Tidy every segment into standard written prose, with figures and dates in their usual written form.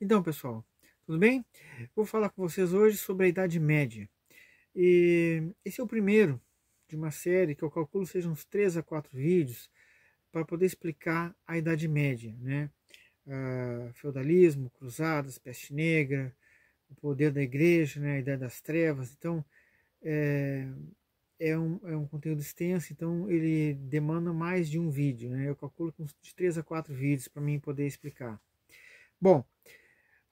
Então, pessoal, tudo bem? Vou falar com vocês hoje sobre a Idade Média. E esse é o primeiro de uma série que eu calculo sejam uns 3 a 4 vídeos para poder explicar a Idade Média, né? Feudalismo, cruzadas, peste negra, o poder da igreja, né? A Idade das Trevas. Então, é, é um conteúdo extenso, então ele demanda mais de um vídeo, né? Eu calculo com uns de 3 a 4 vídeos para mim poder explicar. Bom,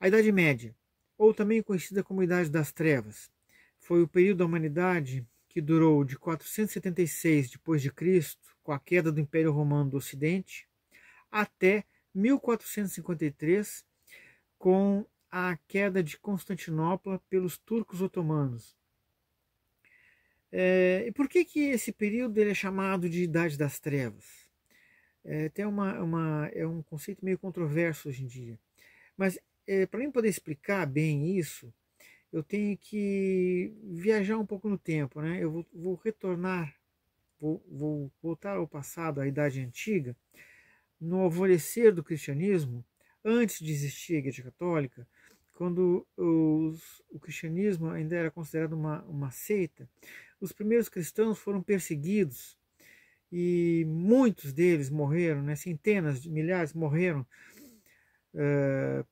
a Idade Média, ou também conhecida como Idade das Trevas, foi o período da humanidade que durou de 476 d.C., com a queda do Império Romano do Ocidente, até 1453, com a queda de Constantinopla pelos turcos otomanos. E por que esse período ele é chamado de Idade das Trevas? É um conceito meio controverso hoje em dia. Mas para mim poder explicar bem isso, eu tenho que viajar um pouco no tempo, né? Eu vou retornar, vou voltar ao passado, à Idade Antiga, no alvorecer do cristianismo, antes de existir a Igreja Católica, quando o cristianismo ainda era considerado uma seita. Os primeiros cristãos foram perseguidos e muitos deles morreram, né? Centenas de milhares morreram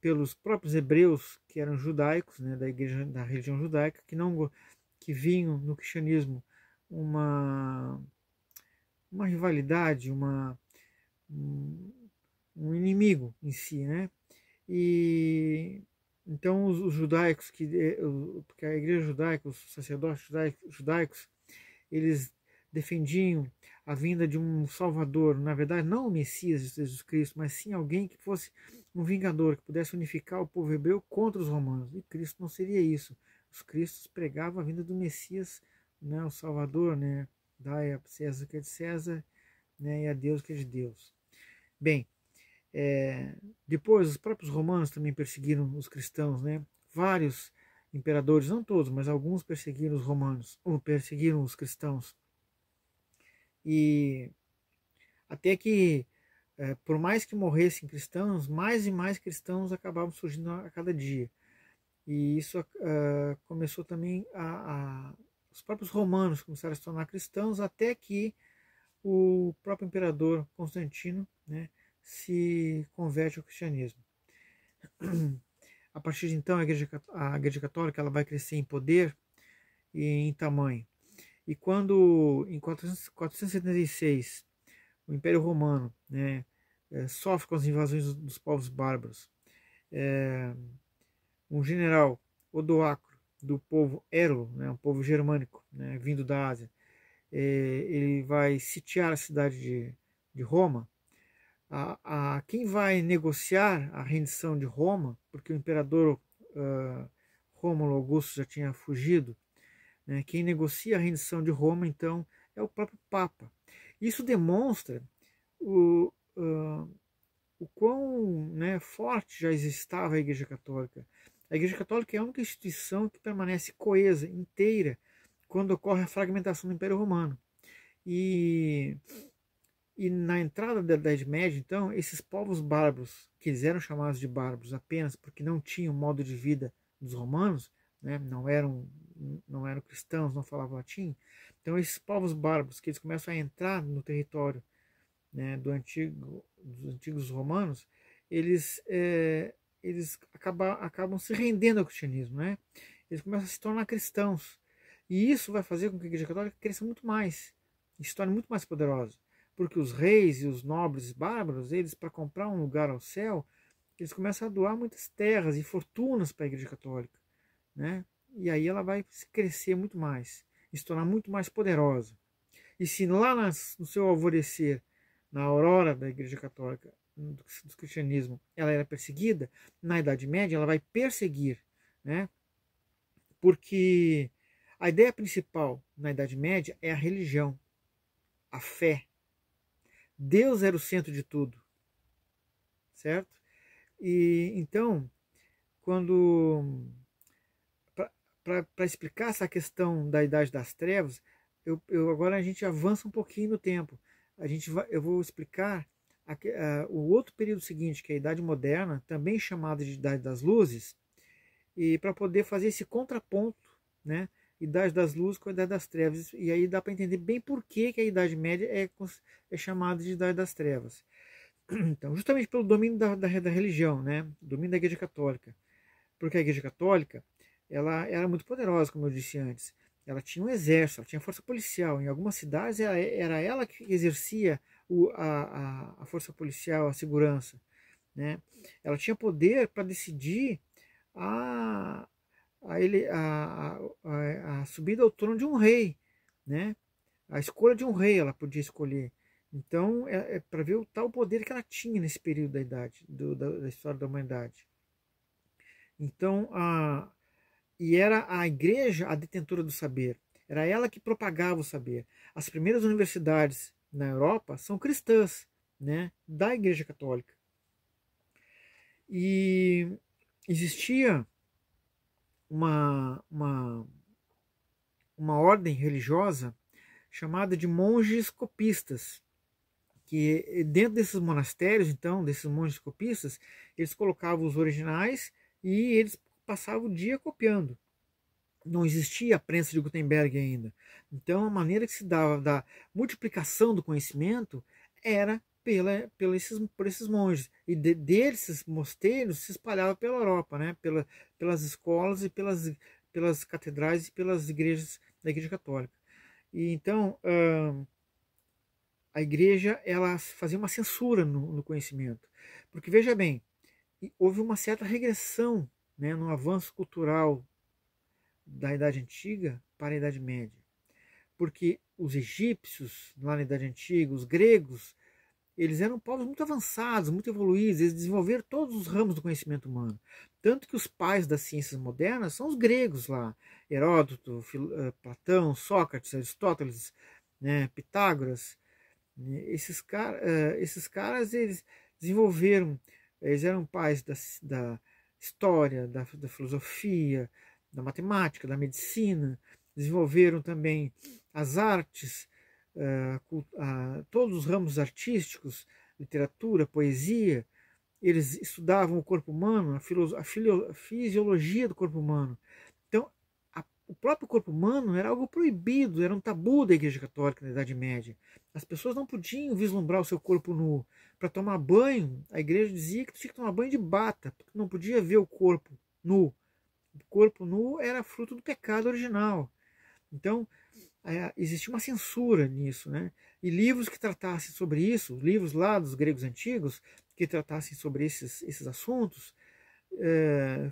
pelos próprios hebreus que eram judaicos, né, da religião judaica, que vinham no cristianismo uma uma rivalidade, um, um inimigo em si, né? E então os judaicos porque a igreja judaica, os sacerdotes judaicos, eles defendiam a vinda de um Salvador, na verdade não o Messias Jesus Cristo, mas sim alguém que fosse um vingador, que pudesse unificar o povo hebreu contra os romanos. E Cristo não seria isso. Os cristos pregavam a vinda do Messias, né, o Salvador, né, dai a César o que é de César, né, e a Deus o que é de Deus. Bem, depois os próprios romanos também perseguiram os cristãos, né? Vários imperadores, não todos, mas alguns perseguiram os romanos, ou perseguiram os cristãos. E até que, por mais que morressem cristãos, mais e mais cristãos acabavam surgindo a cada dia. E isso começou também os próprios romanos começaram a se tornar cristãos, até que o próprio imperador Constantino, né, se converte ao cristianismo. A partir de então, a igreja Católica ela vai crescer em poder e em tamanho. E quando, em 476, o Império Romano, né, sofre com as invasões dos povos bárbaros, um general, Odoacro, do povo Érulo, né, um povo germânico, né, vindo da Ásia, ele vai sitiar a cidade de Roma. Quem vai negociar a rendição de Roma, porque o imperador Rômulo Augusto já tinha fugido, né, quem negocia a rendição de Roma, então, é o próprio Papa. Isso demonstra o quão, né, forte já estava a Igreja Católica. A Igreja Católica é a única instituição que permanece coesa, inteira, quando ocorre a fragmentação do Império Romano. E na entrada da Idade Média, então, esses povos bárbaros, que eles eram chamados de bárbaros apenas porque não tinham o modo de vida dos romanos, né, não eram cristãos, não falavam latim, então esses povos bárbaros que eles começam a entrar no território, né, dos antigos romanos, eles acabam se rendendo ao cristianismo, né? Eles começam a se tornar cristãos. E isso vai fazer com que a Igreja Católica cresça muito mais, e se torne muito mais poderosa. Porque os reis e os nobres bárbaros, eles, para comprar um lugar ao céu, eles começam a doar muitas terras e fortunas para a Igreja Católica, né? E aí ela vai crescer muito mais, e se tornar muito mais poderosa. E se lá no seu alvorecer, na aurora da Igreja Católica, do cristianismo, ela era perseguida, na Idade Média ela vai perseguir, né? Porque a ideia principal na Idade Média é a religião, a fé. Deus era o centro de tudo, certo? E então, quando para explicar essa questão da Idade das Trevas, agora a gente avança um pouquinho no tempo. Eu vou explicar o outro período seguinte, que é a Idade Moderna, também chamada de Idade das Luzes, e para poder fazer esse contraponto, né? Idade das Luzes com a Idade das Trevas. E aí dá para entender bem por que a Idade Média é chamada de Idade das Trevas. Então, justamente pelo domínio da religião, né? Domínio da Igreja Católica. Porque a Igreja Católica, ela era muito poderosa, como eu disse antes. Ela tinha um exército, ela tinha força policial. Em algumas cidades era ela que exercia a força policial, a segurança, né? Ela tinha poder para decidir a, a subida ao trono de um rei, né? A escolha de um rei ela podia escolher. Então, é para ver o tal poder que ela tinha nesse período da idade, da história da humanidade. Então, e era a igreja a detentora do saber. Era ela que propagava o saber. As primeiras universidades na Europa são cristãs, né, da Igreja Católica. E existia uma ordem religiosa chamada de monges copistas, que dentro desses monastérios, então, desses monges copistas, eles colocavam os originais e eles passavam o dia copiando. Não existia a prensa de Gutenberg ainda. Então, a maneira que se dava da multiplicação do conhecimento era por esses monges. E desses mosteiros se espalhava pela Europa, né? Pelas escolas e pelas catedrais e pelas igrejas da Igreja Católica. E então, a igreja ela fazia uma censura no conhecimento. Porque, veja bem, houve uma certa regressão, né, no avanço cultural da Idade Antiga para a Idade Média. Porque os egípcios, lá na Idade Antiga, os gregos, eles eram povos muito avançados, muito evoluídos, eles desenvolveram todos os ramos do conhecimento humano. Tanto que os pais das ciências modernas são os gregos lá. Heródoto, Platão, Sócrates, Aristóteles, né, Pitágoras. Esses caras, eles desenvolveram, eles eram pais da história, da filosofia, da matemática, da medicina, desenvolveram também as artes, todos os ramos artísticos, literatura, poesia. Eles estudavam o corpo humano, a fisiologia do corpo humano. Então, o próprio corpo humano era algo proibido, era um tabu da Igreja Católica na Idade Média. As pessoas não podiam vislumbrar o seu corpo nu. Para tomar banho, a igreja dizia que tinha que tomar banho de bata, porque não podia ver o corpo nu. O corpo nu era fruto do pecado original. Então, existia uma censura nisso, né? E livros que tratassem sobre isso, livros lá dos gregos antigos, que tratassem sobre esses assuntos,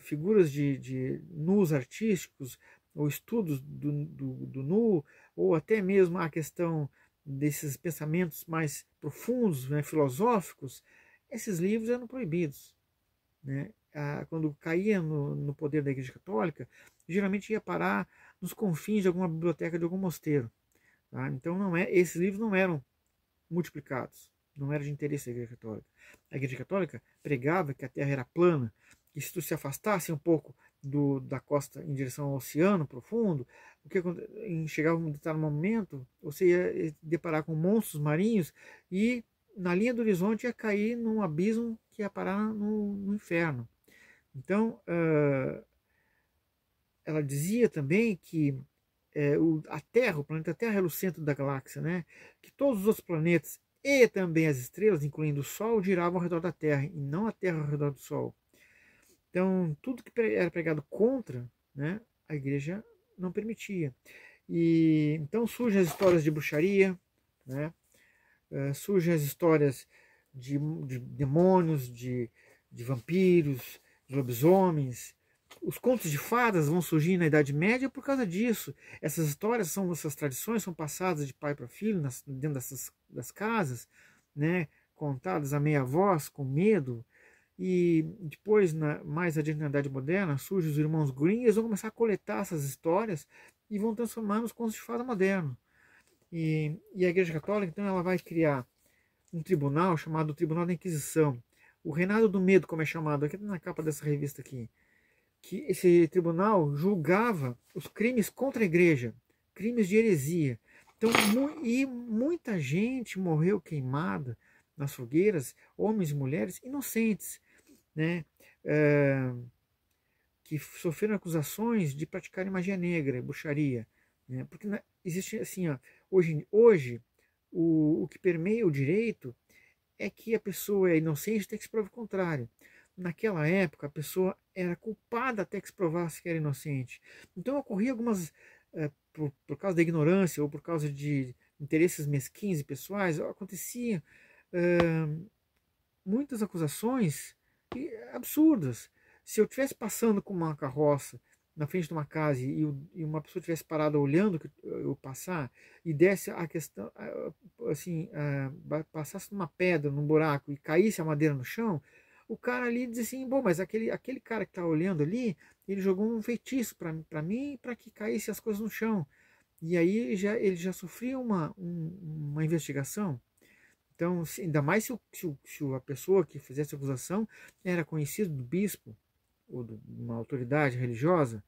figuras de nus artísticos, ou estudos do nu, ou até mesmo a questão desses pensamentos mais profundos, né, filosóficos, esses livros eram proibidos, né? Quando caía no poder da Igreja Católica, geralmente ia parar nos confins de alguma biblioteca de algum mosteiro. Tá? Então esses livros não eram multiplicados, não era de interesse da Igreja Católica. A Igreja Católica pregava que a Terra era plana, e se tu se afastasse um pouco da costa em direção ao oceano profundo, chegava um determinado momento, você ia deparar com monstros marinhos e na linha do horizonte ia cair num abismo que ia parar no inferno. Então, ela dizia também que a Terra, o planeta Terra era o centro da galáxia, né? Que todos os outros planetas e também as estrelas, incluindo o Sol, giravam ao redor da Terra e não a Terra ao redor do Sol. Então, tudo que era pregado contra, né, a igreja não permitia. E então surgem as histórias de bruxaria, né, surgem as histórias de demônios, de vampiros, de lobisomens. Os contos de fadas vão surgir na Idade Média por causa disso. Essas tradições são passadas de pai para filho dentro das casas, né, contadas a meia voz, com medo. E depois, mais adiante na Idade Moderna, surgem os irmãos Grimm, e eles vão começar a coletar essas histórias e vão transformar nos contos de fada modernos. E a Igreja Católica, então, ela vai criar um tribunal chamado Tribunal da Inquisição. O Reinado do Medo, como é chamado, aqui na capa dessa revista aqui. Que esse tribunal julgava os crimes contra a Igreja, crimes de heresia. Então, e muita gente morreu queimada nas fogueiras homens e mulheres inocentes, né? Que sofreram acusações de praticarem magia negra, bruxaria, né? Porque existe assim, ó, hoje o que permeia o direito é que a pessoa é inocente até que se prove o contrário. Naquela época, a pessoa era culpada até que se provasse que era inocente. Então, ocorria algumas, por causa da ignorância ou por causa de interesses mesquinhos e pessoais, acontecia muitas acusações absurdas. Se eu estivesse passando com uma carroça na frente de uma casa e uma pessoa estivesse parada olhando eu passar e desse a questão, assim, passasse numa pedra, num buraco e caísse a madeira no chão, o cara ali diz assim, bom, mas aquele cara que está olhando ali, ele jogou um feitiço para mim para que caísse as coisas no chão. E aí ele já sofria uma investigação. Então, ainda mais se a pessoa que fizesse a acusação era conhecida do bispo ou de uma autoridade religiosa,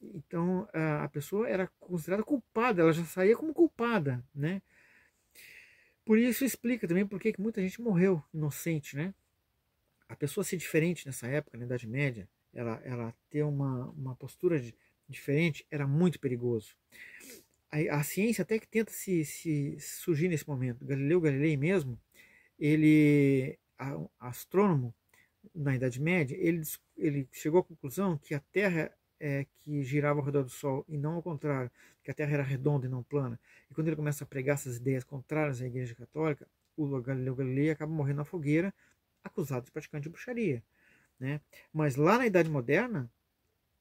então a pessoa era considerada culpada, ela já saía como culpada, né? Por isso explica também por que muita gente morreu inocente, né? A pessoa ser diferente nessa época, na Idade Média, ela ter uma postura diferente era muito perigoso. A ciência até que tenta se surgir nesse momento. Galileu Galilei mesmo, ele, astrônomo na Idade Média, ele chegou à conclusão que a Terra é que girava ao redor do Sol e não ao contrário, que a Terra era redonda e não plana. E quando ele começa a pregar essas ideias contrárias à Igreja Católica, o Galileu Galilei acaba morrendo na fogueira, acusado de praticante de bruxaria, né? Mas lá na Idade Moderna,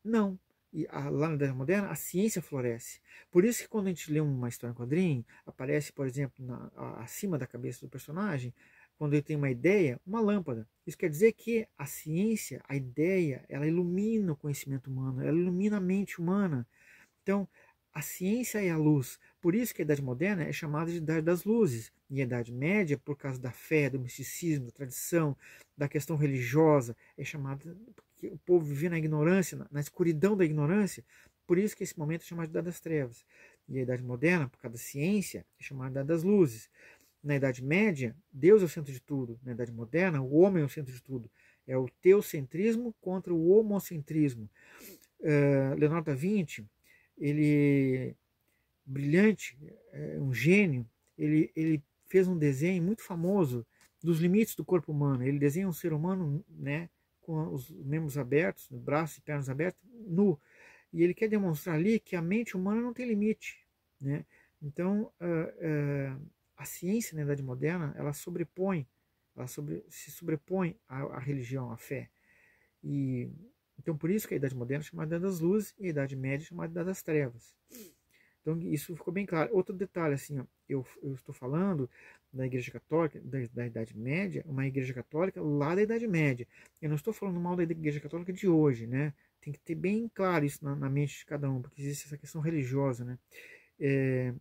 não. E lá na Idade Moderna, a ciência floresce. Por isso que quando a gente lê uma história em quadrinho, aparece, por exemplo, acima da cabeça do personagem, quando ele tem uma ideia, uma lâmpada. Isso quer dizer que a ciência, a ideia, ela ilumina o conhecimento humano, ela ilumina a mente humana. Então, a ciência é a luz. Por isso que a Idade Moderna é chamada de Idade das Luzes. E a Idade Média, por causa da fé, do misticismo, da tradição, da questão religiosa, é chamada porque o povo vivia na ignorância, na escuridão da ignorância. Por isso que esse momento é chamado de Idade das Trevas. E a Idade Moderna, por causa da ciência, é chamada de Idade das Luzes. Na Idade Média, Deus é o centro de tudo. Na Idade Moderna, o homem é o centro de tudo. É o teocentrismo contra o homocentrismo. Leonardo da Vinci, ele brilhante, um gênio, ele fez um desenho muito famoso dos limites do corpo humano. Ele desenha um ser humano, né, com os membros abertos, braços e pernas abertos, nu. E ele quer demonstrar ali que a mente humana não tem limite, né? Então, a ciência na Idade Moderna, ela se sobrepõe à religião, à fé. E então por isso que a Idade Moderna é chamada Idade das Luzes e a Idade Média é chamada Idade das Trevas. Então isso ficou bem claro. Outro detalhe, assim, ó, eu estou falando da Igreja Católica, da Idade Média, uma Igreja Católica lá da Idade Média. Eu não estou falando mal da Igreja Católica de hoje, né? Tem que ter bem claro isso na mente de cada um, porque existe essa questão religiosa, né?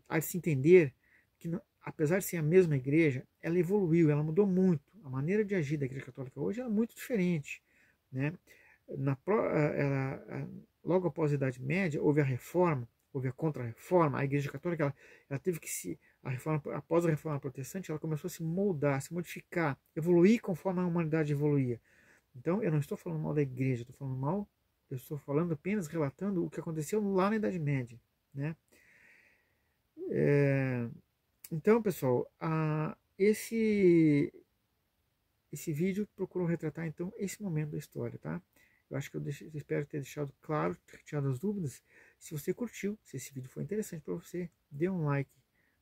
Há de se entender que, apesar de ser a mesma igreja, ela evoluiu, ela mudou muito. A maneira de agir da Igreja Católica hoje é muito diferente, né? Logo após a Idade Média, houve a Reforma, houve a Contra-Reforma. A Igreja Católica ela teve que após a Reforma Protestante, ela começou a se moldar, se modificar, evoluir conforme a humanidade evoluía. Então, eu não estou falando mal da Igreja, eu estou falando apenas relatando o que aconteceu lá na Idade Média, né? Então, pessoal, esse vídeo procurou retratar então esse momento da história, tá? Eu acho que espero ter deixado claro, ter tirado as dúvidas. Se você curtiu, se esse vídeo foi interessante para você, dê um like,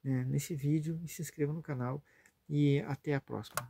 né, nesse vídeo e se inscreva no canal. E até a próxima.